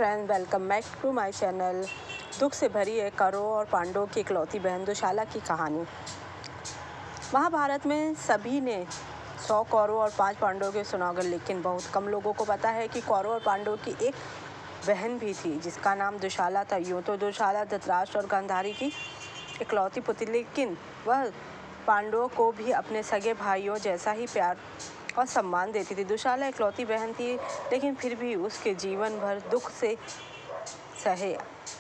Friends, welcome back to my channel. दुख से भरी है कौरवों और पांडवों की इकलौती बहन दुशाला की कहानी। महाभारत में सभी ने 100 कौरवों और 5 पांडवों के सुना होगा, लेकिन बहुत कम लोगों को पता है कि कौरवों और पांडवों की एक बहन भी थी जिसका नाम दुशाला था। यूँ तो दुशाला धृतराष्ट्र और गांधारी की इकलौती पुत्री, लेकिन वह पांडवों को भी अपने सगे भाइयों जैसा ही प्यार और सम्मान देती थी। दुशाला इकलौती बहन थी, लेकिन फिर भी उसके जीवन भर दुख से सहे।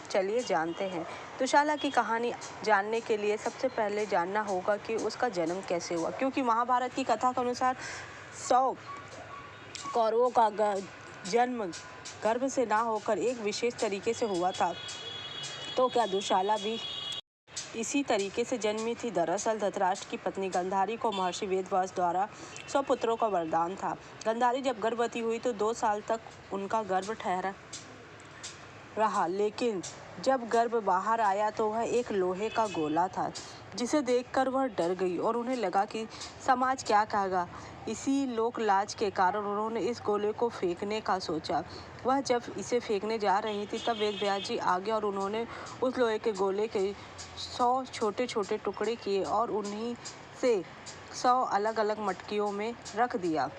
चलिए जानते हैं दुशाला की कहानी। जानने के लिए सबसे पहले जानना होगा कि उसका जन्म कैसे हुआ, क्योंकि महाभारत की कथा के अनुसार 100 कौरवों का जन्म गर्भ से ना होकर एक विशेष तरीके से हुआ था। तो क्या दुशाला भी इसी तरीके से जन्मी थी? दरअसल धृतराष्ट्र की पत्नी गांधारी को महर्षि वेदव्यास द्वारा 100 पुत्रों का वरदान था। गांधारी जब गर्भवती हुई तो 2 साल तक उनका गर्भ ठहरा रहा, लेकिन जब गर्भ बाहर आया तो वह एक लोहे का गोला था, जिसे देखकर वह डर गई और उन्हें लगा कि समाज क्या कहेगा। इसी लोक लाज के कारण उन्होंने इस गोले को फेंकने का सोचा। वह जब इसे फेंकने जा रही थी तब वेदव्यास जी आ गए और उन्होंने उस लोहे के गोले के 100 छोटे छोटे टुकड़े किए और उन्हीं से 100 अलग अलग मटकियों में रख दिया।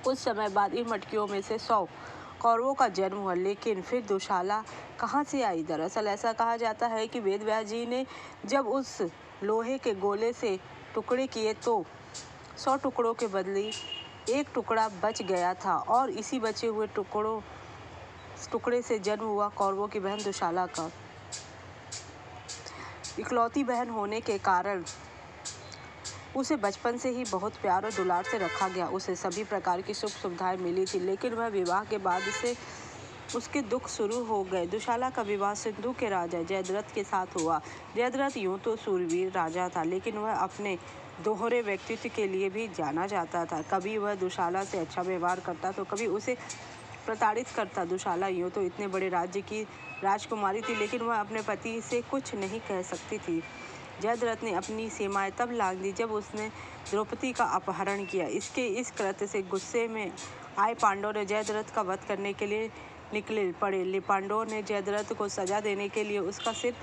कुछ समय बाद इन मटकियों में से 100 कौरवों का जन्म हुआ, लेकिन फिर दुशाला कहाँ से आई? दरअसल ऐसा कहा जाता है कि वेदव्यास जी ने जब उस लोहे के गोले से टुकड़े किए तो 100 टुकड़ों के बदले एक टुकड़ा बच गया था और इसी बचे हुए टुकड़े से जन्म हुआ कौरवों की बहन दुशाला का। इकलौती बहन होने के कारण उसे बचपन से ही बहुत प्यार और दुलार से रखा गया। उसे सभी प्रकार की सुख सुविधाएं मिली थी, लेकिन वह विवाह के बाद से उसके दुख शुरू हो गए। दुशाला का विवाह सिंधु के राजा जयद्रथ के साथ हुआ। जयद्रथ यूँ तो शूरवीर राजा था, लेकिन वह अपने दोहरे व्यक्तित्व के लिए भी जाना जाता था। कभी वह दुशाला से अच्छा व्यवहार करता तो कभी उसे प्रताड़ित करता। दुशाला यूँ तो इतने बड़े राज्य की राजकुमारी थी, लेकिन वह अपने पति से कुछ नहीं कह सकती थी। जयद्रथ ने अपनी सीमाएं तब लांघ दी जब उसने द्रौपदी का अपहरण किया। इसके इस कृत्य से गुस्से में आए पांडवों ने जयद्रथ का वध करने के लिए निकले पड़े। पांडवों ने जयद्रथ को सजा देने के लिए उसका सिर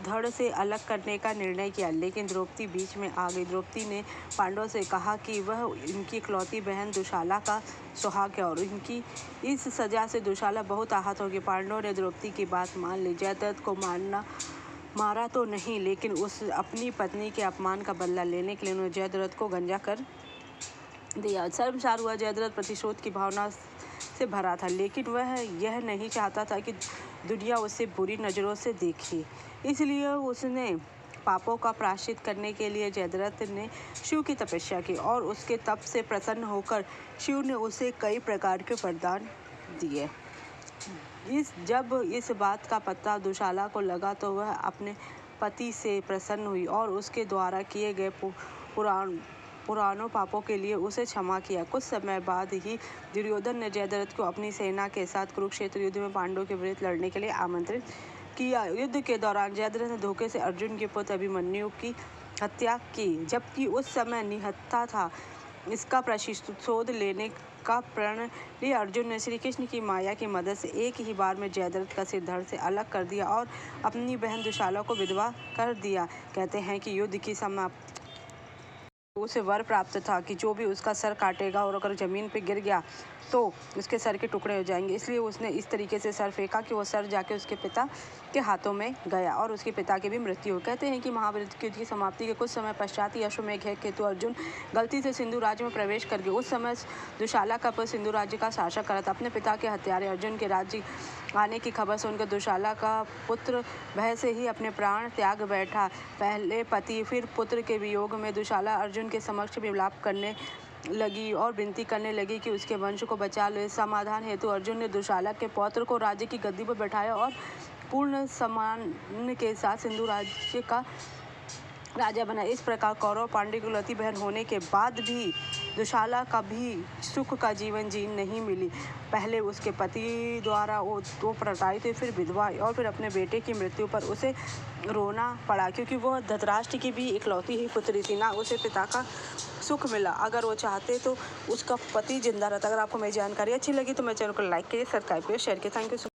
धड़ से अलग करने का निर्णय किया, लेकिन द्रौपदी बीच में आ गई। द्रौपदी ने पांडवों से कहा कि वह इनकी इकलौती बहन दुशाला का सुहाग है और इनकी इस सजा से दुशाला बहुत आहत होगी। पांडवों ने द्रौपदी की बात मान ली। जयद्रथ को मारा तो नहीं, लेकिन उस अपनी पत्नी के अपमान का बदला लेने के लिए उन्होंने जयद्रथ को गंजा कर दिया। शर्मसार हुआ जयद्रथ प्रतिशोध की भावना से भरा था, लेकिन वह यह नहीं चाहता था कि दुनिया उसे बुरी नज़रों से देखे। इसलिए उसने पापों का प्रायश्चित करने के लिए जयद्रथ ने शिव की तपस्या की और उसके तप से प्रसन्न होकर शिव ने उसे कई प्रकार के वरदान दिए। जब इस बात का पता दुशाला को लगा तो वह अपने पति से प्रसन्न हुई और उसके द्वारा किए गए पुरानों पापों के लिए उसे क्षमा किया। कुछ समय बाद ही दुर्योधन ने जयद्रथ को अपनी सेना के साथ कुरुक्षेत्र युद्ध में पांडवों के विरुद्ध लड़ने के लिए आमंत्रित किया। युद्ध के दौरान जयद्रथ ने धोखे से अर्जुन के पुत्र अभिमन्यु की हत्या की, जबकि उस समय निहत्था था। इसका प्रतिशोध लेने का प्रण लिए अर्जुन ने श्री कृष्ण की माया की मदद से एक ही बार में जयद्रथ का सिर धड़ से अलग कर दिया और अपनी बहन दुशाला को विधवा कर दिया। कहते हैं कि युद्ध की समाप्ति उसे वर प्राप्त था कि जो भी उसका सर काटेगा और अगर जमीन पर गिर गया तो उसके सर के टुकड़े हो जाएंगे। इसलिए उसने इस तरीके से सर फेंका कि वो सर जाके उसके पिता के हाथों में गया और उसके पिता की भी मृत्यु हुई। कहते हैं कि महाभारत युद्ध की समाप्ति के कुछ समय पश्चात ही अश्वमेध केतु अर्जुन गलती से सिंधु राज्य में प्रवेश कर गए। उस समय दुशाला का पुत्र सिंधु राज्य का शासक कर था। अपने पिता के हत्यारे अर्जुन के राज्य आने की खबर सुनकर दुशाला का पुत्र भय से ही अपने प्राण त्याग बैठा। पहले पति फिर पुत्र के वियोग में दुशाला अर्जुन के समक्ष विलाप करने लगी और विनती करने लगी कि उसके वंश को बचा लो। इस समाधान हेतु अर्जुन ने दुशाला के पौत्र को राज्य की गद्दी पर बैठाया और पूर्ण सम्मान के साथ सिंधु राज्य का राजा बना। इस प्रकार कौरव पांडव की इकलौती बहन होने के बाद भी दुशाला का भी सुख का जीवन जी नहीं मिली। पहले उसके पति द्वारा वो प्रताड़ित हुई, फिर विधवा और फिर अपने बेटे की मृत्यु पर उसे रोना पड़ा, क्योंकि वह धृतराष्ट्र की भी इकलौती ही पुत्री थी। ना उसे पिता का सुख मिला। अगर वो चाहते तो उसका पति जिंदा रहता। अगर आपको मेरी जानकारी अच्छी लगी तो मेरे चैनल को लाइक कीजिए, सब्सक्राइब कीजिए, शेयर कीजिए। Thank you.